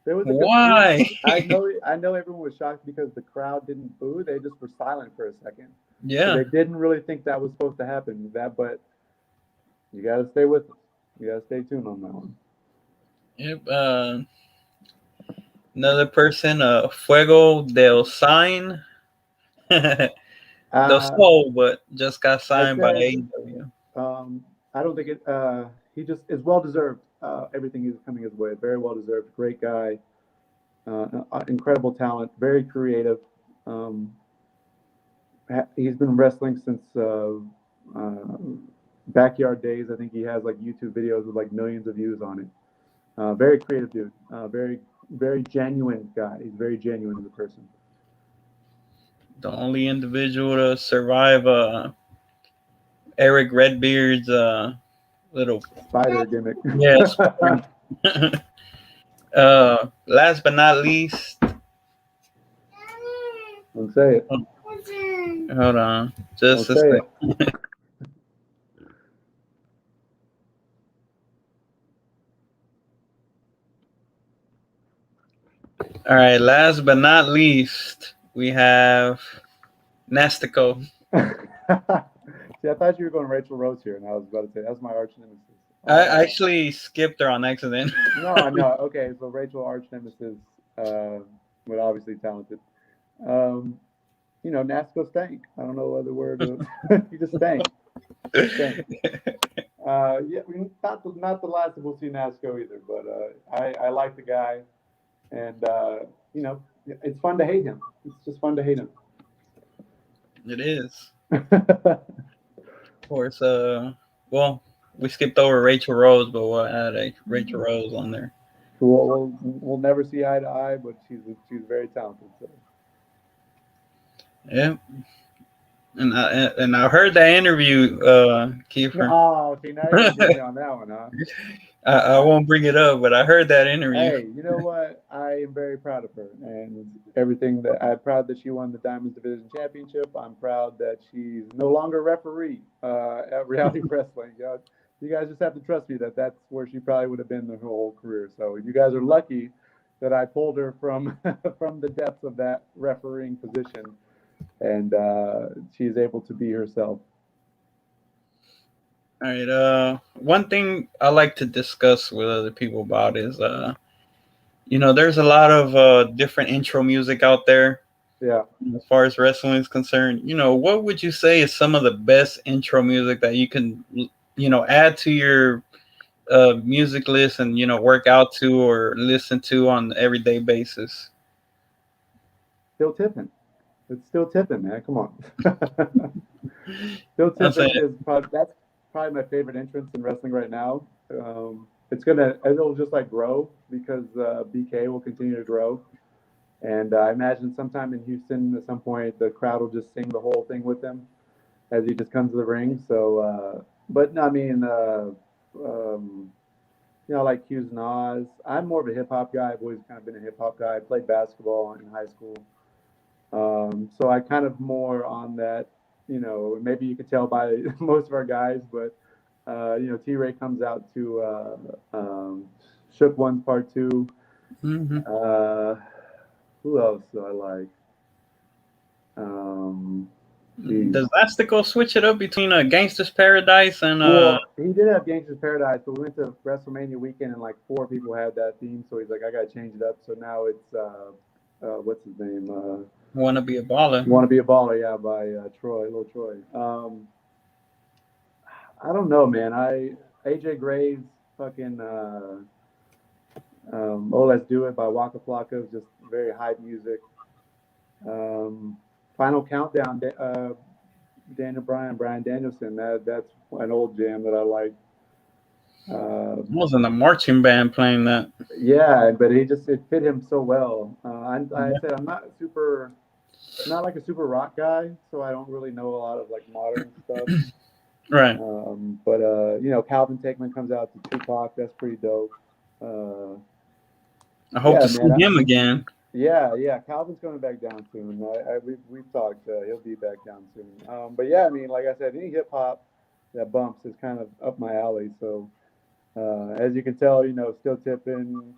There was Why?" I know everyone was shocked because the crowd didn't boo; they just were silent for a second. Yeah, so they didn't really think that was supposed to happen. But you got to stay with us. You got to stay tuned on that one. Yep. Another person, Fuego del Sign. The Uh, Soul, but just got I signed by said, AEW. I don't think it. He just is well deserved. Everything is coming his way. Very well deserved. Great guy. Incredible talent. Very creative. Um, he's been wrestling since backyard days. I think he has like YouTube videos with like millions of views on it. Very creative dude. Very genuine guy. He's very genuine as a person. The only individual to survive Eric Redbeard's little Spider gimmick. yes. Last but not least, Don't say it. hold on, just Don't a say second. it. All right, last but not least, we have Nastico. See, I thought you were going Rachel Rose here, and I was about to say that's my arch nemesis. I actually skipped her on accident. No, I know. Okay, so Rachel arch nemesis, but obviously talented. Um, Nasco stank. I don't know other word. He just stank. Stank. Yeah, not the last that we'll see Nasco either, but I like the guy, and it's fun to hate him. It's just fun to hate him. It is. Of course, well, we skipped over Rachel Rose, but we'll add a Rachel Rose on there. We'll never see eye to eye, but she's very talented. So. Yeah. And I heard that interview, Kiefer. Oh, okay, now you're getting me on that one, huh? I won't bring it up, but I heard that interview. Hey, you know what? I am very proud of her and everything that I'm proud that she won the Diamonds Division Championship. I'm proud that she's no longer referee at reality wrestling. You guys just have to trust me that that's where she probably would have been her whole career. So you guys are lucky that I pulled her from from the depths of that refereeing position, and she's able to be herself. All right. One thing I like to discuss with other people about is, there's a lot of different intro music out there. Yeah. As far as wrestling is concerned, what would you say is some of the best intro music that you can, add to your music list and work out to or listen to on an everyday basis? Still tipping. It's still tipping, man. Come on. Still tipping that's probably my favorite entrance in wrestling right now. It'll just like grow because BK will continue to grow, and I imagine sometime in Houston at some point the crowd will just sing the whole thing with him as he just comes to the ring. So, but no, I mean, like Q's and Oz. I'm more of a hip hop guy. I've always kind of been a hip hop guy. I played basketball in high school. So I kind of more on that, maybe you could tell by most of our guys, but, T-Ray comes out to Shook Ones Part 2. Mm-hmm. Who else do I like? Does Lastico switch it up between Gangsta's Paradise and Well, he did have Gangsta's Paradise, but we went to WrestleMania weekend and like 4 people had that theme, so he's like, I gotta change it up. So now it's what's his name? Wanna Be a Baller. Wanna Be a Baller, yeah, by Lil Troy. I don't know, man. AJ Gray's fucking Oh Let's Do It by Waka Flocka is just very hype music. Final Countdown, Brian Danielson. That's an old jam that I like. I was in the marching band playing that. Yeah, but it fit him so well. I said I'm not like a super rock guy, so I don't really know a lot of like modern stuff. Right. But Calvin Takeman comes out to Tupac. That's pretty dope. I hope to see him again. Yeah. Calvin's coming back down soon. We've talked. He'll be back down soon. But yeah, I mean, like I said, any hip hop that bumps is kind of up my alley. So as you can tell, Still Tipping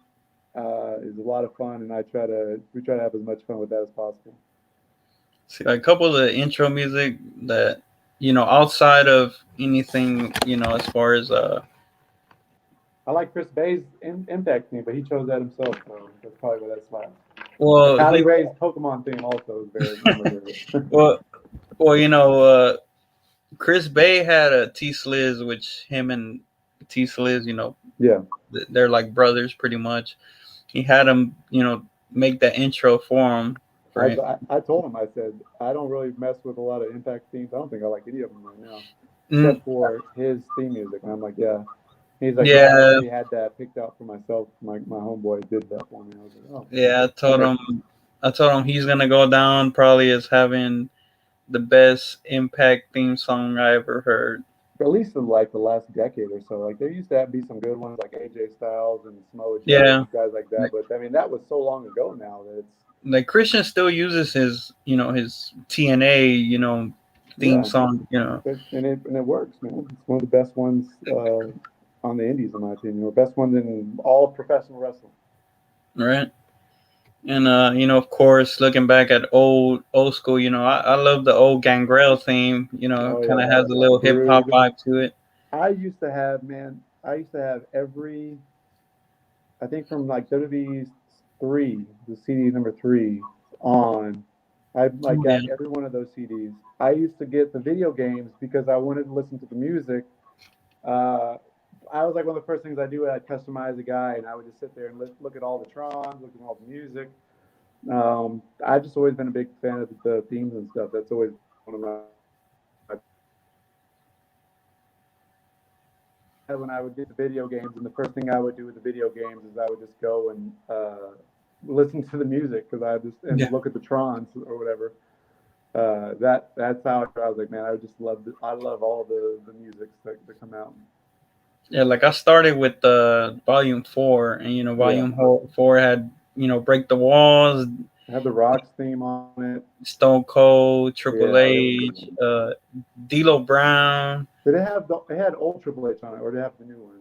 is a lot of fun, and we try to have as much fun with that as possible. See, like a couple of the intro music that outside of anything, as far as I like Chris Bay's Impact theme, but he chose that himself, so that's probably why that slaps. Well, Kylie Ray's Pokemon theme also is very memorable. well, Chris Bay had a T Sliz, which him and T Sliz, yeah, they're like brothers pretty much. He had him, make that intro for him. I told him, I said, I don't really mess with a lot of Impact themes. I don't think I like any of them right now, Mm, except for his theme music. And I'm like, yeah. He's like, yeah, I yeah, already had that picked out for myself. My homeboy did that for me. I was like, oh. yeah. Okay. I told him he's gonna go down probably as having the best Impact theme song I ever heard. For at least in like the last decade or so, like there used to be some good ones like AJ Styles and Samoa Joe Yeah, and guys like that. But I mean, that was so long ago now that it's like Christian still uses his TNA, theme yeah, song, and it works, man. It's one of the best ones on the indies, in my opinion, or best ones in all of professional wrestling. right? And of course, looking back at old school, I love the old Gangrel theme. Oh Kind yeah, of has a little hip hop Brood. vibe to it. I used to have, man. I used to have every. I think from like WWE three, the CD number three on. I like Oh, yeah, got every one of those CDs. I used to get the video games because I wanted to listen to the music. Uh, I was like one of the first things I do. I'd customize a guy, and I would just sit there and look at all the Trons, look at all the music. I've just always been a big fan of the themes and stuff. That's always one of my when I would get the video games, and the first thing I would do with the video games is I would just go and listen to the music because I just and yeah, look at the Trons or whatever. That's how I was like, man, I just love I love all the music that come out. yeah. Like I started with Volume 4, and Yeah, Volume 4 had Break the Walls, I had the Rocks theme on it. Stone Cold, Triple Yeah, that was a good H, one. D'Lo Brown. Did it have it had old Triple H on it, or did it have the new one?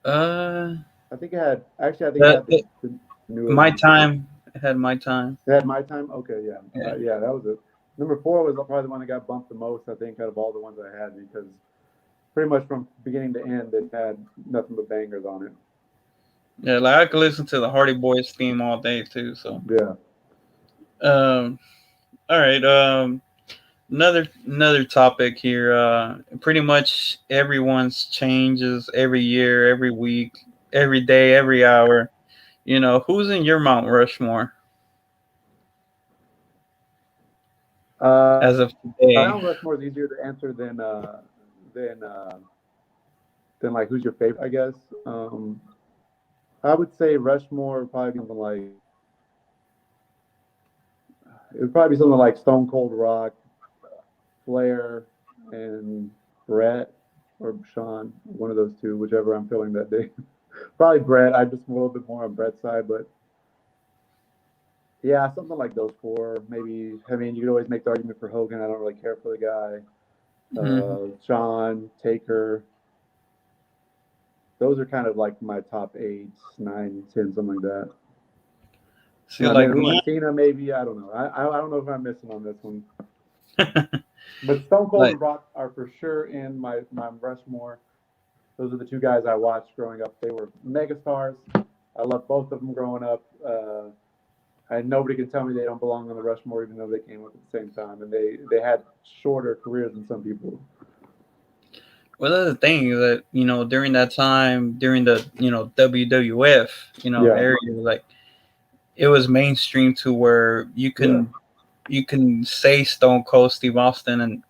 Uh, I think it had actually. I think it the, had the the newer My one. Time. It had My Time. It had My Time. Okay, yeah, Yeah. yeah, that was it. Number four was probably the one that got bumped the most. I think out of all the ones I had because pretty much from beginning to end, it had nothing but bangers on it. Yeah, like I could listen to the Hardy Boys theme all day too. So, Yeah. um, all right. Another topic here. Pretty much everyone's changes every year, every week, every day, every hour. Who's in your Mount Rushmore Uh, as of today? Mount Rushmore is easier to answer than than like who's your favorite, I guess. I would say Rushmore would probably be something like it would probably be something like Stone Cold Rock, Flair, and Brett or Sean, one of those two, whichever I'm feeling that day. Probably Brett. I'm just a little bit more on Brett's side, but yeah, something like those four. Maybe I mean you could always make the argument for Hogan. I don't really care for the guy. Hmm. Sean, Taker. Those are kind of like my top 8, 9, 10, something like that. See, like Maybe who me, am Cena? Maybe I don't know. I don't know if I'm missing on this one. But Stone Cold like and Rock are for sure in my Rushmore. Those are the two guys I watched growing up. They were megastars. I loved both of them growing up. And nobody can tell me they don't belong on the Rushmore, even though they came up at the same time. And they had shorter careers than some people. well, that's the thing is that during that time, during the WWF Yeah, area, like it was mainstream to where yeah, you can say Stone Cold Steve Austin, and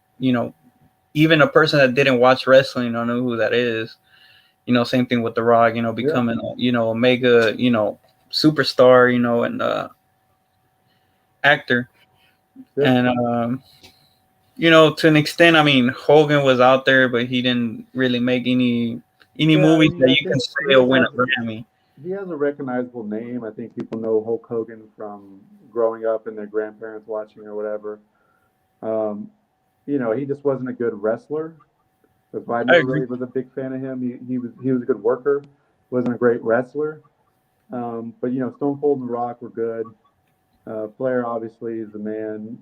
even a person that didn't watch wrestling don't know who that is. Same thing with The Rock. yeah, Becoming a mega superstar. And actor, yeah. and to an extent, I mean Hogan was out there, but he didn't really make any Yeah, I movies mean, that I you can think say will win a Grammy. he has a recognizable name. I think people know Hulk Hogan from growing up and their grandparents watching or whatever. Um, he just wasn't a good wrestler. That's why I I never agree. really was a big fan of him. He was a good worker, wasn't a great wrestler. But Stone Cold and Rock were good. Flair obviously is the man.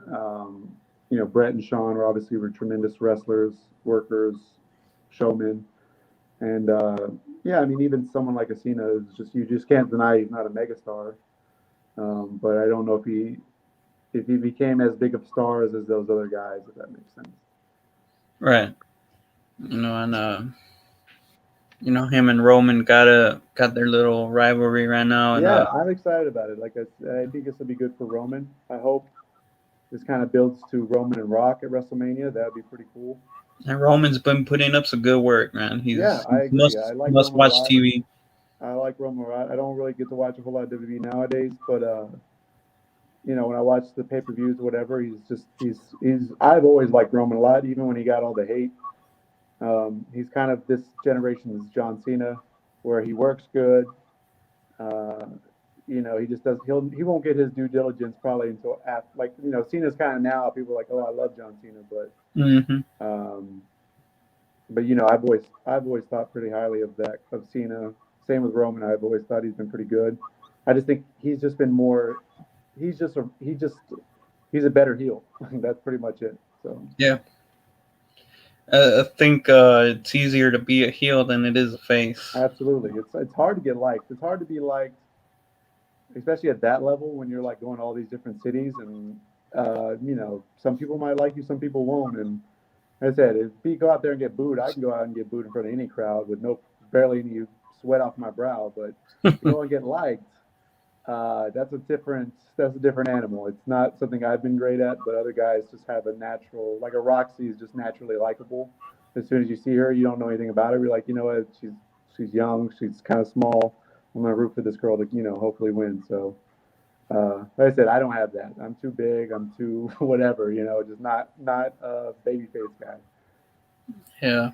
Brett and Sean were obviously tremendous wrestlers, workers, showmen. And yeah, I mean, even someone like a Cena is just you just can't deny he's not a megastar. But I don't know if he became as big of stars as those other guys, if that makes sense. Right. And him and Roman got their little rivalry right now, and Yeah, I'm excited about it. Like I think this will be good for Roman. I hope this kind of builds to Roman and Rock at WrestleMania. That would be pretty cool. Roman's been putting up some good work, man. Yeah, He's I agree. I like must Roman a watch lot. TV. I like Roman a lot. I don't really get to watch a whole lot of WWE nowadays, but when I watch the pay-per-views or whatever, he's. I've always liked Roman a lot, even when he got all the hate. He's kind of this generation's John Cena, where he works good. Uh, he just does. He won't get his due diligence probably until after. Like Cena's kind of now. People are like, oh, I love John Cena, Hmm. um, but I've always thought pretty highly of Cena. Same with Roman. I've always thought he's been pretty good. I just think he's just been more. He's a better heel. That's pretty much it. So Yeah, I think it's easier to be a heel than it is a face. absolutely, it's hard to get liked. It's hard to be liked, especially at that level when you're like going to all these different cities and some people might like you, some people won't. And as I said, if you go out there and get booed, I can go out and get booed in front of any crowd with no barely any sweat off my brow. But to go and get liked, that's a different animal. It's not something I've been great at, but other guys just have a natural, like a Roxy is just naturally likable. As soon as you see her, you don't know anything about her. You're like, you know what? She's young. She's kind of small. I'm gonna root for this girl to hopefully win. So like I said, I don't have that. I'm too big. I'm too whatever. Just not a babyface guy. Yeah,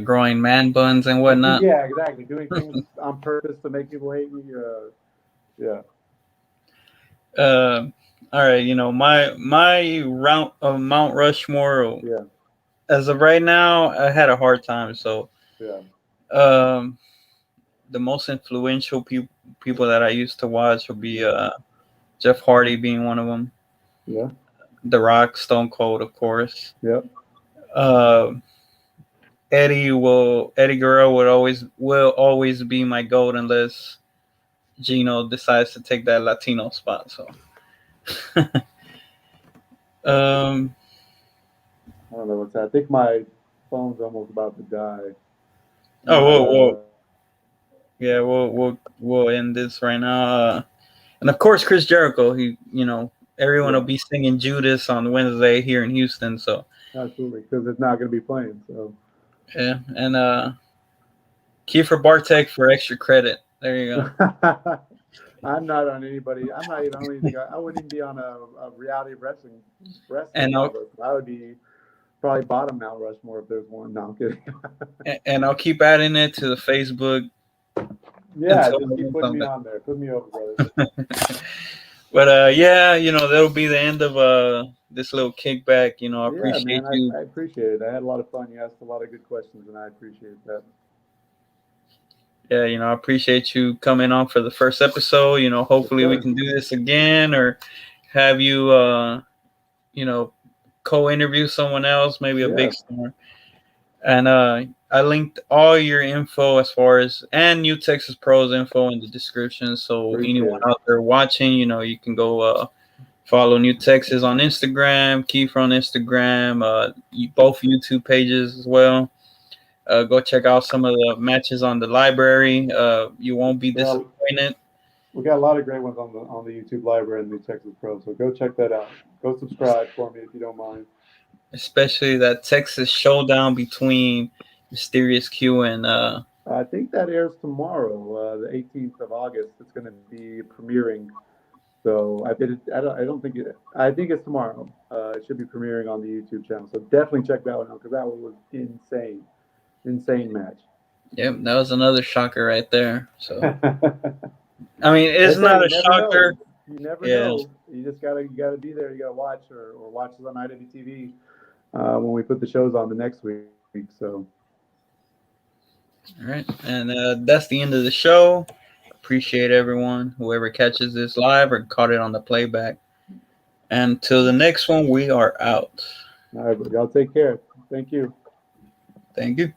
growing man buns and whatnot. Yeah, exactly. Doing things on purpose to make people hate me. Yeah. Uh, all right, my round of Mount Rushmore. Yeah. As of right now, I had a hard time. So, Yeah. um, the most influential people that I used to watch would be Jeff Hardy being one of them. Yeah. The Rock, Stone Cold, of course. Yep. Uh, Eddie Guerrero will always be my goat unless Gino decides to take that Latino spot. So, um, I don't know what's that. I think my phone's almost about to die. oh, But whoa, yeah, we'll end this right now. And of course, Chris Jericho. Everyone will yeah, be singing Judas on Wednesday here in Houston. So absolutely, because it's not going to be playing. So yeah, and Kiefer Bartek for extra credit. There you go. I'm not on anybody. I'm not even on anything. I wouldn't even be on a reality wrestling And Mount I'll Rushmore. I would be probably bottom Mount Rushmore if there's one. No, I'm kidding. and I'll keep adding it to the Facebook Yeah, until just I keep win putting me something. on there. Put me over, brother. But yeah, that'll be the end of this little kickback. I Yeah, appreciate man, you. I appreciate it. I had a lot of fun. You asked a lot of good questions, and I appreciate that. Yeah, I appreciate you coming on for the first episode. Yes, Hopefully we sir. can do this again or have you, you know, co-interview someone else, maybe a Yeah, big star. And I linked all your info as far as and New Texas Pros info in the description. So appreciate anyone it. out there watching, you can go follow New Texas on Instagram, Kiefer on Instagram, both YouTube pages as well. Go check out some of the matches on the library. You won't be Yeah, disappointed, we got a lot of great ones on the YouTube library and the Texas Pro. So go check that out. Go subscribe for me if you don't mind. especially that Texas showdown between Mysterious Q and I think that airs tomorrow, the 18th of August. It's going to be premiering. So I don't think it. I think it's tomorrow. It should be premiering on the YouTube channel. So definitely check that one out because that one was insane, insane match. yep, that was another shocker right there. So Like I mean, I it's said, not you a never know. shocker. You never Yeah. know. You gotta be there. You gotta watch or watch us on IWTV when we put the shows on the next week. So All right, and that's the end of the show. Appreciate everyone, whoever catches this live or caught it on the playback. Until the next one, we are out. all right, y'all take care. Thank you. Thank you.